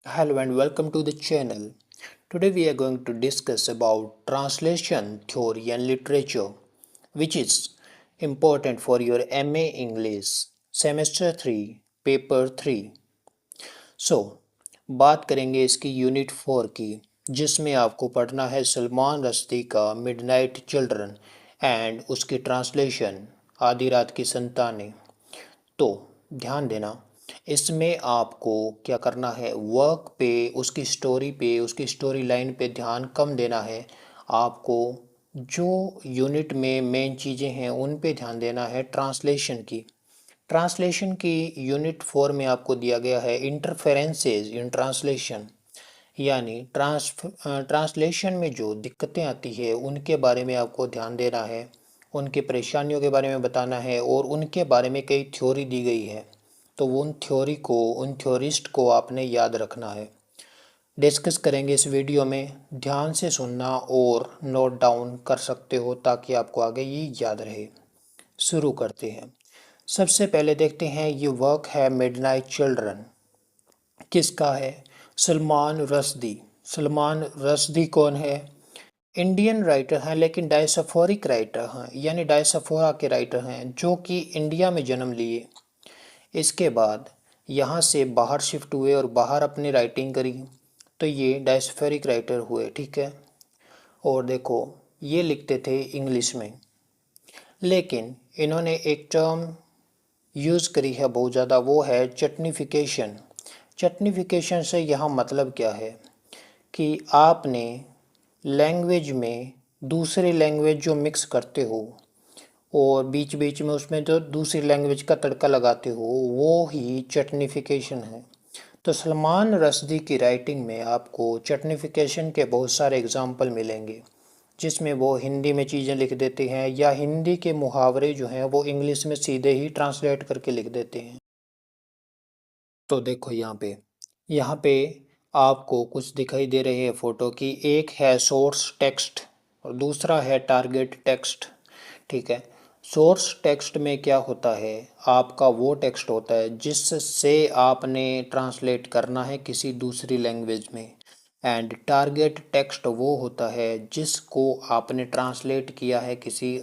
Hello and welcome to the channel. Today we are going to discuss about translation theory and literature, which is important for your MA English semester 3 paper 3. So, बात करेंगे इसकी unit 4 की, जिसमें आपको पढ़ना है सलमान रश्दी का midnight children and उसकी ट्रांसलेशन आधी रात की संतानें। तो ध्यान देना, इसमें आपको क्या करना है, वर्क पे, उसकी स्टोरी लाइन पे ध्यान कम देना है। आपको जो यूनिट में मेन चीज़ें हैं उन पे ध्यान देना है। ट्रांसलेशन की यूनिट 4 में आपको दिया गया है इंटरफेरेंसेस इन ट्रांसलेशन, यानी ट्रांसलेशन में जो दिक्कतें आती है उनके बारे में आपको ध्यान देना है, उनकी परेशानियों के बारे में बताना है और उनके बारे में कई थ्योरी दी गई है। तो उन थ्योरिस्ट को आपने याद रखना है। डिस्कस करेंगे इस वीडियो में, ध्यान से सुनना और नोट डाउन कर सकते हो ताकि आपको आगे ये याद रहे। शुरू करते हैं। सबसे पहले देखते हैं, ये वर्क है मिडनाइट चिल्ड्रन, किसका है? सलमान रश्दी। सलमान रश्दी कौन है? इंडियन राइटर हैं, लेकिन डायस्पोरिक राइटर हैं, यानी डायस्पोरा के राइटर हैं जो कि इंडिया में जन्म लिए। इसके बाद यहाँ से बाहर शिफ्ट हुए और बाहर अपनी राइटिंग करी, तो ये डायस्पोरिक राइटर हुए, ठीक है। और देखो, ये लिखते थे इंग्लिश में, लेकिन इन्होंने एक टर्म यूज़ करी है बहुत ज़्यादा, वो है चटनीफिकेशन। चटनीफिकेशन से यहाँ मतलब क्या है कि आपने लैंग्वेज में दूसरे लैंग्वेज जो मिक्स करते हो और बीच बीच में उसमें जो दूसरी लैंग्वेज का तड़का लगाते हो, वो ही चटनीफिकेशन है। तो सलमान रश्दी की राइटिंग में आपको चटनीफिकेशन के बहुत सारे एग्जाम्पल मिलेंगे, जिसमें वो हिंदी में चीज़ें लिख देते हैं या हिंदी के मुहावरे जो हैं वो इंग्लिश में सीधे ही ट्रांसलेट करके लिख देते हैं। तो देखो यहाँ पे आपको कुछ दिखाई दे रही है फ़ोटो की, एक है सोर्स टेक्स्ट और दूसरा है टारगेट टेक्स्ट, ठीक है। सोर्स टेक्स्ट में क्या होता है, आपका वो टेक्स्ट होता है जिससे आपने ट्रांसलेट करना है किसी दूसरी लैंग्वेज में, एंड टारगेट टेक्स्ट वो होता है जिसको आपने ट्रांसलेट किया है किसी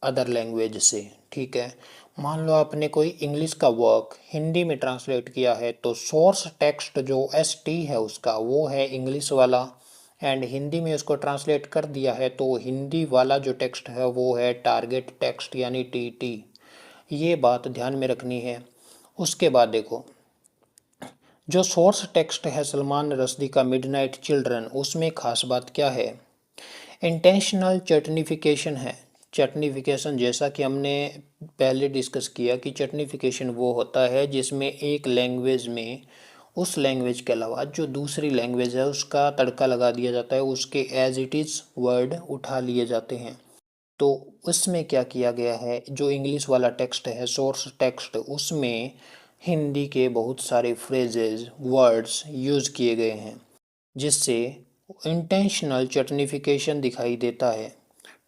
अदर लैंग्वेज से, ठीक है। मान लो आपने कोई इंग्लिश का वर्क हिंदी में ट्रांसलेट किया है, तो सोर्स टेक्स्ट जो ST है उसका, वो है इंग्लिश वाला, एंड हिंदी में उसको ट्रांसलेट कर दिया है तो हिंदी वाला जो टेक्स्ट है वो है टारगेट टेक्स्ट यानी TT। ये बात ध्यान में रखनी है। उसके बाद देखो, जो सोर्स टेक्स्ट है सलमान रश्दी का मिडनाइट चिल्ड्रन, उसमें खास बात क्या है? इंटेंशनल चटनीफिकेशन है। चटनीफिकेशन, जैसा कि हमने पहले डिस्कस किया कि चटनीफिकेशन वो होता है जिसमें एक लैंग्वेज में उस लैंग्वेज के अलावा जो दूसरी लैंग्वेज है उसका तड़का लगा दिया जाता है, उसके एज इट इज़ वर्ड उठा लिए जाते हैं। तो उसमें क्या किया गया है, जो इंग्लिश वाला टेक्स्ट है सोर्स टेक्स्ट, उसमें हिंदी के बहुत सारे फ्रेजेस वर्ड्स यूज़ किए गए हैं, जिससे इंटेंशनल चटनीफिकेशन दिखाई देता है,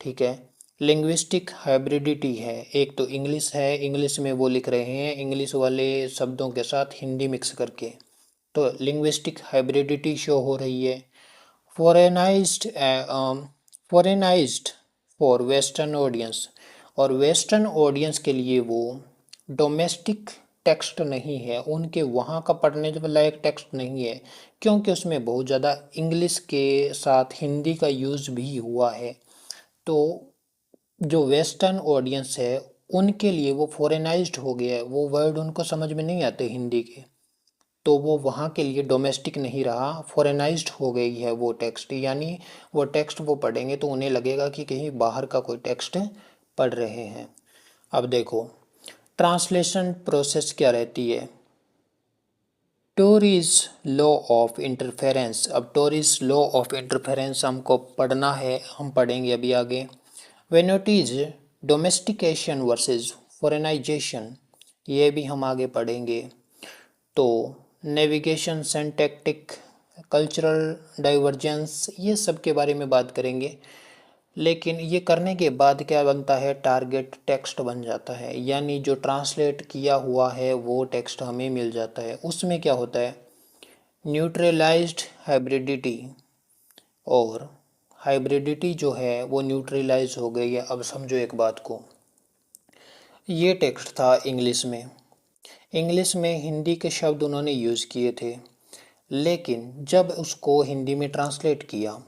ठीक है। लिंग्विस्टिक हाइब्रिडिटी है, एक तो इंग्लिश है, इंग्लिश में वो लिख रहे हैं इंग्लिश वाले शब्दों के साथ हिंदी मिक्स करके, तो लिंग्विस्टिक हाइब्रिडिटी शो हो रही है। फॉरेनाइज्ड फॉरेनाइज्ड फॉर वेस्टर्न ऑडियंस, और वेस्टर्न ऑडियंस के लिए वो डोमेस्टिक टेक्स्ट नहीं है, उनके वहाँ का पढ़ने जो लायक टेक्स्ट नहीं है, क्योंकि उसमें बहुत ज़्यादा इंग्लिश के साथ हिंदी का यूज़ भी हुआ है। तो जो वेस्टर्न ऑडियंस है उनके लिए वो फॉरेनाइज्ड हो गया है, वो वर्ड उनको समझ में नहीं आते हिंदी के, तो वो वहाँ के लिए डोमेस्टिक नहीं रहा, फॉरेनाइज्ड हो गई है वो टेक्स्ट, यानी वो टेक्स्ट वो पढ़ेंगे तो उन्हें लगेगा कि कहीं बाहर का कोई टेक्स्ट पढ़ रहे हैं। अब देखो, ट्रांसलेशन प्रोसेस क्या रहती है? Toury's law of interference. अब टोरीज लॉ ऑफ इंटरफेरेंस हमको पढ़ना है, हम पढ़ेंगे अभी आगे। When it is domestication versus foreignization, ये भी हम आगे पढ़ेंगे। तो नेविगेशन, सिंटैक्टिक, कल्चरल डाइवर्जेंस, ये सब के बारे में बात करेंगे। लेकिन ये करने के बाद क्या बनता है, टारगेट टेक्स्ट बन जाता है, यानी जो ट्रांसलेट किया हुआ है वो टेक्स्ट हमें मिल जाता है। उसमें क्या होता है, न्यूट्रलाइज्ड हाइब्रिडिटी, और हाइब्रिडिटी जो है वो न्यूट्रलाइज हो गई है। अब समझो एक बात को, ये टेक्स्ट था इंग्लिश में। इंग्लिश में हिंदी के शब्द उन्होंने यूज़ किए थे, लेकिन जब उसको हिंदी में ट्रांसलेट किया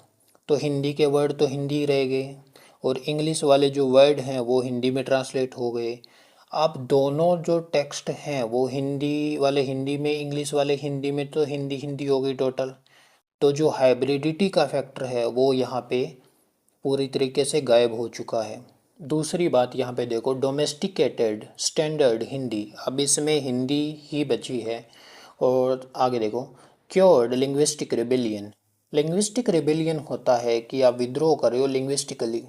तो हिंदी के वर्ड तो हिंदी रह गए और इंग्लिश वाले जो वर्ड हैं वो हिंदी में ट्रांसलेट हो गए। अब दोनों जो टेक्स्ट हैं वो हिंदी वाले हिंदी में, इंग्लिश वाले हिंदी में, तो हिंदी हिंदी हो गई टोटल। तो जो हाइब्रिडिटी का फैक्टर है वो यहाँ पे पूरी तरीके से गायब हो चुका है। दूसरी बात यहाँ पे देखो, डोमेस्टिकेटेड स्टैंडर्ड हिंदी, अब इसमें हिंदी ही बची है। और आगे देखो, cured linguistic rebellion. Linguistic rebellion होता है कि आप विद्रोह कर रहे हो लिंग्विस्टिकली।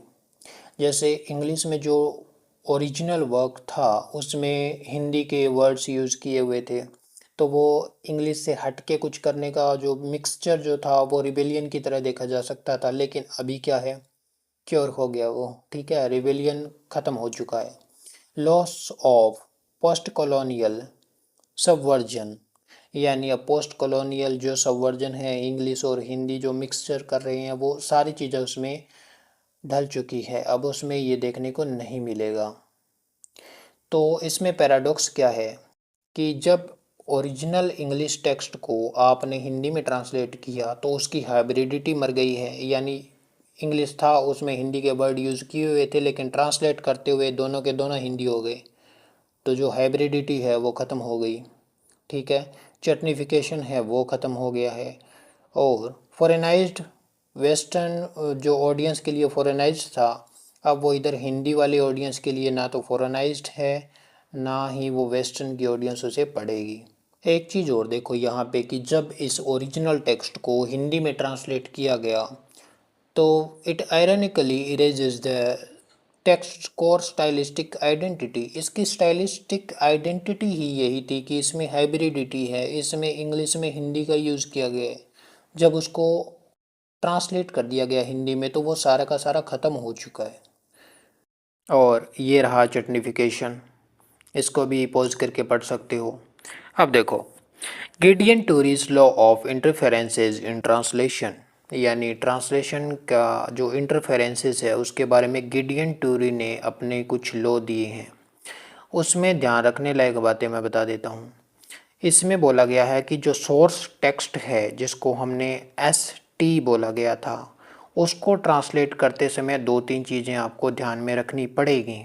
जैसे इंग्लिश में जो ओरिजिनल वर्क था उसमें हिंदी के वर्ड्स यूज़ किए हुए थे, तो वो इंग्लिश से हट के कुछ करने का जो मिक्सचर जो था वो रिबेलियन की तरह देखा जा सकता था। लेकिन अभी क्या है, क्योर हो गया वो, ठीक है, रिबेलियन ख़त्म हो चुका है। Loss of post colonial subversion, यानी अब पोस्ट कॉलोनियल जो सबवर्जन है, इंग्लिश और हिंदी जो मिक्सचर कर रहे हैं, वो सारी चीज़ें उसमें ढल चुकी है, अब उसमें ये देखने को नहीं मिलेगा। तो इसमें पैराडॉक्स क्या है कि जब ओरिजिनल इंग्लिश टेक्स्ट को आपने हिंदी में ट्रांसलेट किया तो उसकी हाइब्रिडिटी मर गई है, यानी इंग्लिश था उसमें हिंदी के वर्ड यूज़ किए हुए थे, लेकिन ट्रांसलेट करते हुए दोनों के दोनों हिंदी हो गए, तो जो हाइब्रिडिटी है वो ख़त्म हो गई, ठीक है। चटनिफिकेशन है वो ख़त्म हो गया है। और फॉरेनाइज्ड वेस्टर्न जो ऑडियंस के लिए फॉरेनाइज्ड था, अब वो इधर हिंदी वाले ऑडियंस के लिए ना तो फॉरेनाइज्ड है, ना ही वो वेस्टर्न की ऑडियंस उसे पढ़ेगी। एक चीज़ और देखो यहाँ पे कि जब इस ओरिजिनल टेक्स्ट को हिंदी में ट्रांसलेट किया गया तो it ironically erases the text core stylistic identity. इसकी स्टाइलिस्टिक आइडेंटिटी ही यही थी कि इसमें हाइब्रिडिटी है, इसमें इंग्लिश में हिंदी का यूज़ किया गया है। जब उसको ट्रांसलेट कर दिया गया हिंदी में तो वो सारा का सारा ख़त्म हो चुका है। और ये रहा चटनिफिकेशन, इसको भी पॉज करके पढ़ सकते हो। अब देखो, Gideon Toury's law of interferences in translation, यानी ट्रांसलेशन का जो इंटरफेरेंसेस है उसके बारे में गिडियन टूरी ने अपने कुछ लॉ दिए हैं। उसमें ध्यान रखने लायक बातें मैं बता देता हूँ। इसमें बोला गया है कि जो सोर्स टेक्स्ट है जिसको हमने ST बोला गया था, उसको ट्रांसलेट करते समय दो तीन चीज़ें आपको ध्यान में रखनी पड़ेगी।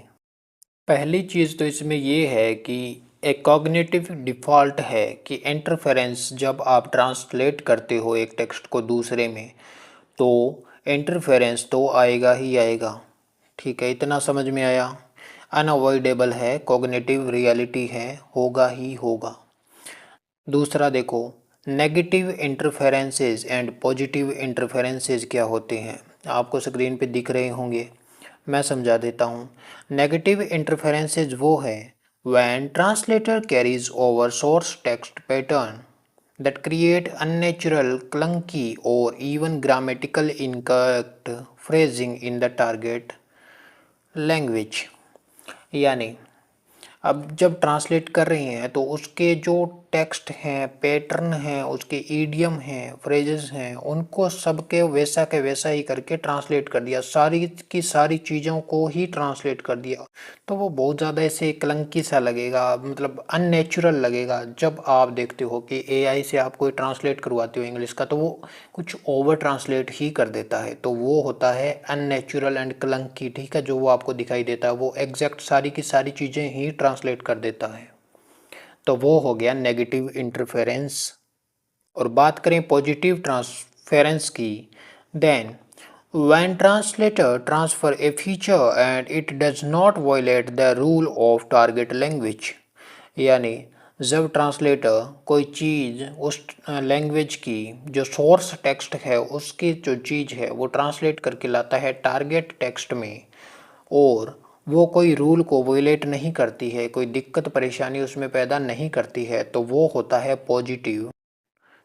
पहली चीज़ तो इसमें ये है कि एक कॉग्निटिव डिफ़ॉल्ट है कि इंटरफेरेंस जब आप ट्रांसलेट करते हो एक टेक्स्ट को दूसरे में तो इंटरफेरेंस तो आएगा ही आएगा, ठीक है, इतना समझ में आया। अनअवॉइडेबल है, कॉग्निटिव रियलिटी है, होगा ही होगा। दूसरा देखो, negative interferences and positive interferences क्या होते हैं, आपको स्क्रीन पे दिख रहे होंगे, मैं समझा देता हूँ। नेगेटिव इंटरफेरेंसेस वो है when translator carries over source text pattern that create unnatural, clunky or even grammatical incorrect phrasing in the target language। यानी अब जब ट्रांसलेट कर रहे हैं तो उसके जो टेक्स्ट हैं, पैटर्न हैं, उसके ईडियम हैं, फ्रेजेस हैं, उनको सबके वैसा के वैसा ही करके ट्रांसलेट कर दिया, सारी की सारी चीज़ों को ही ट्रांसलेट कर दिया। तो वो बहुत ज़्यादा ऐसे क्लंकी सा लगेगा, मतलब अननेचुरल लगेगा। जब आप देखते हो कि AI से आप कोई ट्रांसलेट करवाते हो इंग्लिश का तो वो कुछ ओवर ट्रांसलेट ही कर देता है, तो वो होता है अननेचुरल एंड क्लंकी, ठीक है। जो वो आपको दिखाई देता है वो एग्जैक्ट सारी की सारी चीज़ें ही ट्रांसलेट कर देता है, तो वो हो गया नेगेटिव इंटरफेरेंस। और बात करें पॉजिटिव ट्रांसफेरेंस की, then when translator transfer a feature and it does not violate the rule of target language, यानी जब ट्रांसलेटर कोई चीज़ उस लैंग्वेज की जो सोर्स टेक्स्ट है उसकी जो चीज़ है वो ट्रांसलेट करके लाता है टारगेट टेक्स्ट में, और वो कोई रूल को वोलेट नहीं करती है, कोई दिक्कत परेशानी उसमें पैदा नहीं करती है, तो वो होता है पॉजिटिव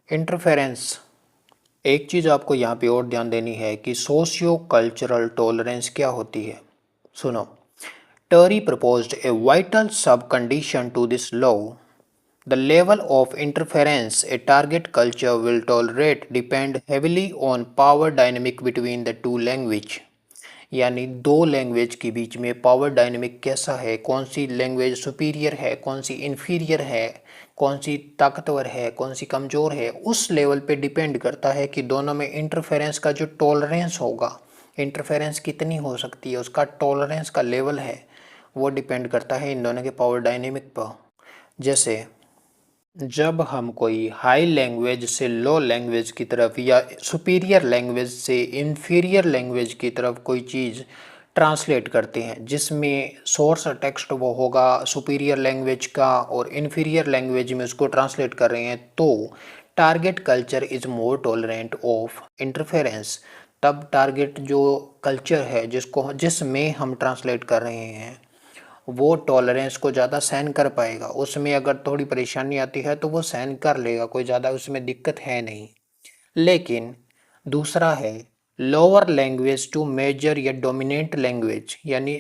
इंटरफेरेंस। एक चीज़ आपको यहाँ पे और ध्यान देनी है कि सोशियो कल्चरल टॉलरेंस क्या होती है। सुनो, theory proposed a vital sub condition to this law The level of interference a target culture will tolerate depend heavily on power dynamic between the two language। यानी दो लैंग्वेज के बीच में power dynamic कैसा है, कौन सी लैंग्वेज सुपीरियर है, कौन सी inferior है, कौन सी ताकतवर है, कौन सी कमज़ोर है, उस लेवल पे डिपेंड करता है कि दोनों में इंटरफेरेंस का जो टॉलरेंस होगा, इंटरफेरेंस कितनी हो सकती है, उसका टॉलरेंस का लेवल है, वो डिपेंड करता है इन दोनों के पावर डायनेमिक पर। जैसे जब हम कोई हाई लैंग्वेज से लो लैंग्वेज की तरफ या सुपीरियर लैंग्वेज से इन्फीरियर लैंग्वेज की तरफ कोई चीज़ ट्रांसलेट करते हैं जिसमें सोर्स टेक्स्ट वो होगा सुपीरियर लैंग्वेज का और इन्फीरियर लैंग्वेज में उसको ट्रांसलेट कर रहे हैं, तो target culture is more tolerant of interference. तब टारगेट जो कल्चर है जिसमें हम ट्रांसलेट कर रहे हैं वो टॉलरेंस को ज़्यादा सहन कर पाएगा, उसमें अगर थोड़ी परेशानी आती है तो वो सहन कर लेगा, कोई ज़्यादा उसमें दिक्कत है नहीं। लेकिन दूसरा है लोअर लैंग्वेज टू मेजर या डोमिनेंट लैंग्वेज, यानी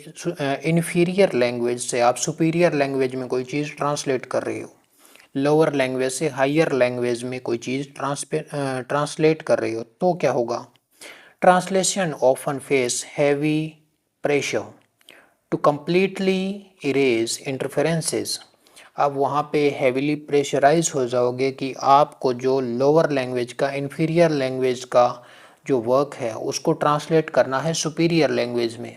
इन्फीरियर लैंग्वेज से आप सुपीरियर लैंग्वेज में कोई चीज़ ट्रांसलेट कर रहे हो, लोअर लैंग्वेज से हायर लैंग्वेज में कोई चीज़ ट्रांसलेट कर रहे हो, तो क्या होगा, translation often face heavy pressure to completely erase interferences. आप वहाँ पे हैविली प्रेशराइज हो जाओगे कि आपको जो लोअर लैंग्वेज का इन्फीरियर लैंग्वेज का जो वर्क है उसको ट्रांसलेट करना है सुपीरियर लैंग्वेज में,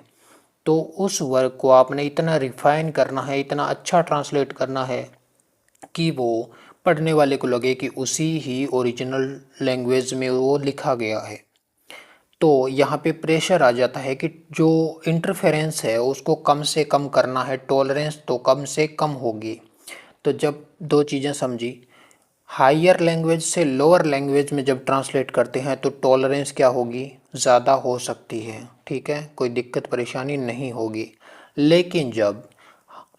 तो उस वर्क को आपने इतना रिफाइन करना है, इतना अच्छा ट्रांसलेट करना है कि वो पढ़ने वाले को लगे कि उसी ही ओरिजिनल लैंग्वेज में वो लिखा गया है। तो यहाँ पे प्रेशर आ जाता है कि जो इंटरफेरेंस है उसको कम से कम करना है, टॉलरेंस तो कम से कम होगी। तो जब दो चीज़ें समझी, हायर लैंग्वेज से लोअर लैंग्वेज में जब ट्रांसलेट करते हैं तो टॉलरेंस क्या होगी, ज़्यादा हो सकती है, ठीक है, कोई दिक्कत परेशानी नहीं होगी। लेकिन जब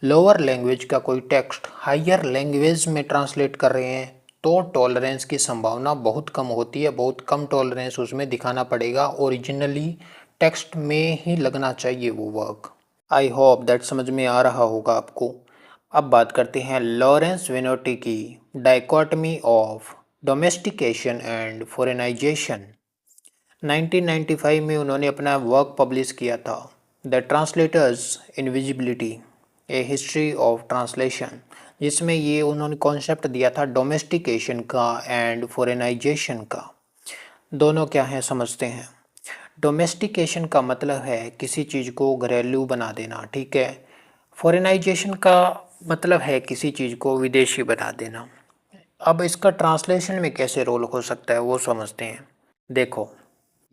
लोअर लैंग्वेज का कोई टेक्स्ट हायर लैंग्वेज में ट्रांसलेट कर रहे हैं तो टॉलरेंस की संभावना बहुत कम होती है, बहुत कम टॉलरेंस उसमें दिखाना पड़ेगा, ओरिजिनली टेक्स्ट में ही लगना चाहिए वो वर्क। आई होप दैट समझ में आ रहा होगा आपको। अब बात करते हैं लॉरेंस विनोटी की डाइकोटमी ऑफ डोमेस्टिकेशन एंड फॉरेनाइजेशन। 1995 में उन्होंने अपना वर्क पब्लिश किया था, the translators invisibility A history of translation, जिसमें ये उन्होंने कॉन्सेप्ट दिया था डोमेस्टिकेशन का एंड फॉरेनाइजेशन का। दोनों क्या हैं समझते हैं। डोमेस्टिकेशन का मतलब है किसी चीज़ को घरेलू बना देना, ठीक है। फॉरेनाइजेशन का मतलब है किसी चीज़ को विदेशी बना देना। अब इसका ट्रांसलेशन में कैसे रोल हो सकता है वो समझते हैं। देखो,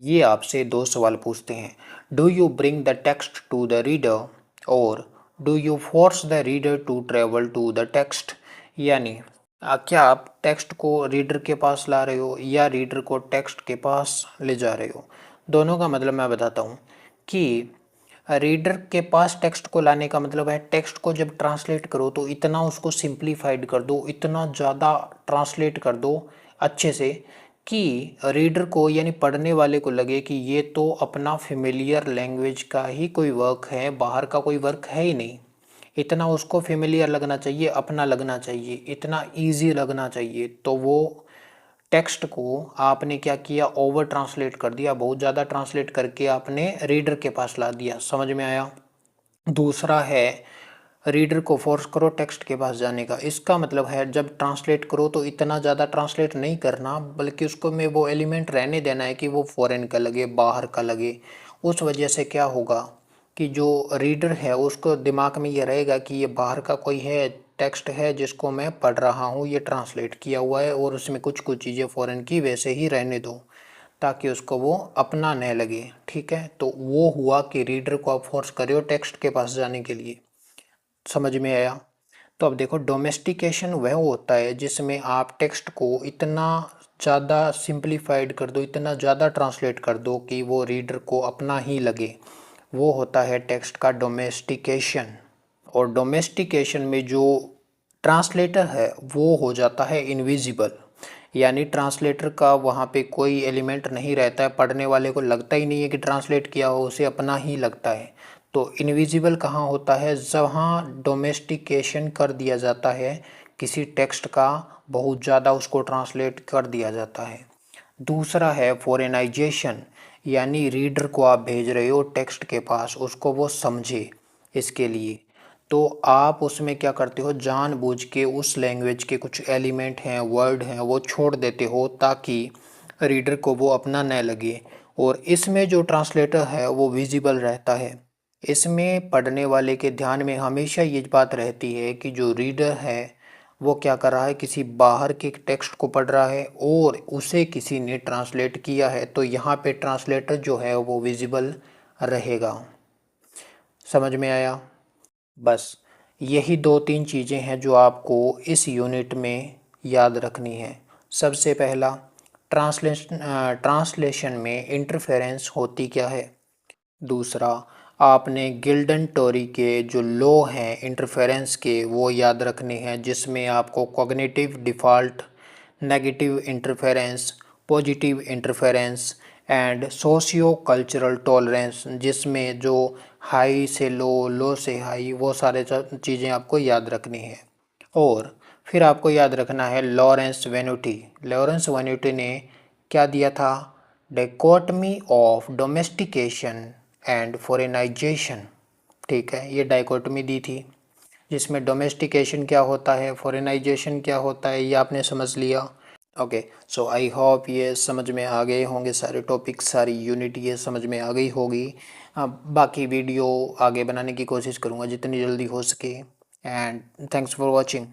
ये आपसे दो सवाल पूछते हैं, do you bring the text to the reader और do you force the reader to travel to the text. यानी क्या आप टेक्स्ट को रीडर के पास ला रहे हो या रीडर को टेक्स्ट के पास ले जा रहे हो। दोनों का मतलब मैं बताता हूँ कि रीडर के पास टेक्स्ट को लाने का मतलब है टेक्स्ट को जब ट्रांसलेट करो तो इतना उसको सिंप्लीफाइड कर दो, इतना ज़्यादा ट्रांसलेट कर दो अच्छे से कि रीडर को यानी पढ़ने वाले को लगे कि ये तो अपना फेमिलियर लैंग्वेज का ही कोई वर्क है, बाहर का कोई वर्क है ही नहीं। इतना उसको फेमिलियर लगना चाहिए, अपना लगना चाहिए, इतना इजी लगना चाहिए। तो वो टेक्स्ट को आपने क्या किया, ओवर ट्रांसलेट कर दिया, बहुत ज़्यादा ट्रांसलेट करके आपने रीडर के पास ला दिया। समझ में आया। दूसरा है रीडर को फोर्स करो टेक्स्ट के पास जाने का। इसका मतलब है जब ट्रांसलेट करो तो इतना ज़्यादा ट्रांसलेट नहीं करना, बल्कि उसको में वो एलिमेंट रहने देना है कि वो फॉरेन का लगे, बाहर का लगे। उस वजह से क्या होगा कि जो रीडर है उसको दिमाग में ये रहेगा कि ये बाहर का कोई है, टेक्स्ट है जिसको मैं पढ़ रहा हूँ, ये ट्रांसलेट किया हुआ है और उसमें कुछ कुछ चीज़ें फ़ॉरेन की वैसे ही रहने दो ताकि उसको वो अपना न लगे, ठीक है। तो वो हुआ कि रीडर को आप फोर्स कर रहे हो टेक्स्ट के पास जाने के लिए। समझ में आया। तो अब देखो, डोमेस्टिकेशन वह होता है जिसमें आप टेक्स्ट को इतना ज़्यादा सिंप्लीफाइड कर दो, इतना ज़्यादा ट्रांसलेट कर दो कि वो रीडर को अपना ही लगे, वो होता है टेक्स्ट का डोमेस्टिकेशन। और डोमेस्टिकेशन में जो ट्रांसलेटर है वो हो जाता है इनविजिबल, यानी ट्रांसलेटर का वहाँ पे कोई एलिमेंट नहीं रहता है, पढ़ने वाले को लगता ही नहीं है कि ट्रांसलेट किया हो, उसे अपना ही लगता है। तो इनविजिबल कहाँ होता है, जहाँ डोमेस्टिकेशन कर दिया जाता है किसी टेक्स्ट का बहुत ज़्यादा उसको ट्रांसलेट कर दिया जाता है। दूसरा है फॉरेनाइजेशन, यानी रीडर को आप भेज रहे हो टेक्स्ट के पास, उसको वो समझे, इसके लिए तो आप उसमें क्या करते हो, जानबूझ के उस लैंग्वेज के कुछ एलिमेंट हैं, वर्ड हैं, वो छोड़ देते हो ताकि रीडर को वो अपना न लगे। और इसमें जो ट्रांसलेटर है वो विजिबल रहता है। इसमें पढ़ने वाले के ध्यान में हमेशा ये बात रहती है कि जो रीडर है वो क्या कर रहा है, किसी बाहर के टेक्स्ट को पढ़ रहा है और उसे किसी ने ट्रांसलेट किया है, तो यहाँ पे ट्रांसलेटर जो है वो विजिबल रहेगा। समझ में आया? बस यही दो तीन चीज़ें हैं जो आपको इस यूनिट में याद रखनी है। सबसे पहला, ट्रांसलेशन में इंटरफेरेंस होती क्या है। दूसरा, आपने गिल्डन टोरी के जो लॉ हैं इंटरफेरेंस के वो याद रखने हैं, जिसमें आपको cognitive default, negative interference, positive interference and socio cultural tolerance, जिसमें जो हाई से लो, लो से हाई, वो सारे चीज़ें आपको याद रखनी है। और फिर आपको याद रखना है लॉरेंस वेनुटी। लॉरेंस वेनुटी ने क्या दिया था, डाइकोटमी ऑफ डोमेस्टिकेशन एंड फॉरेनाइजेशन। ठीक है, ये डाइकोटमी दी थी जिसमें डोमेस्टिकेशन क्या होता है, फॉरेनाइजेशन क्या होता है, ये आपने समझ लिया। ओके, सो आई होप ये समझ में आ गए होंगे सारे टॉपिक, सारी यूनिट ये समझ में आ गई होगी। बाकी वीडियो आगे बनाने की कोशिश करूँगा जितनी जल्दी हो सके। And thanks for watching.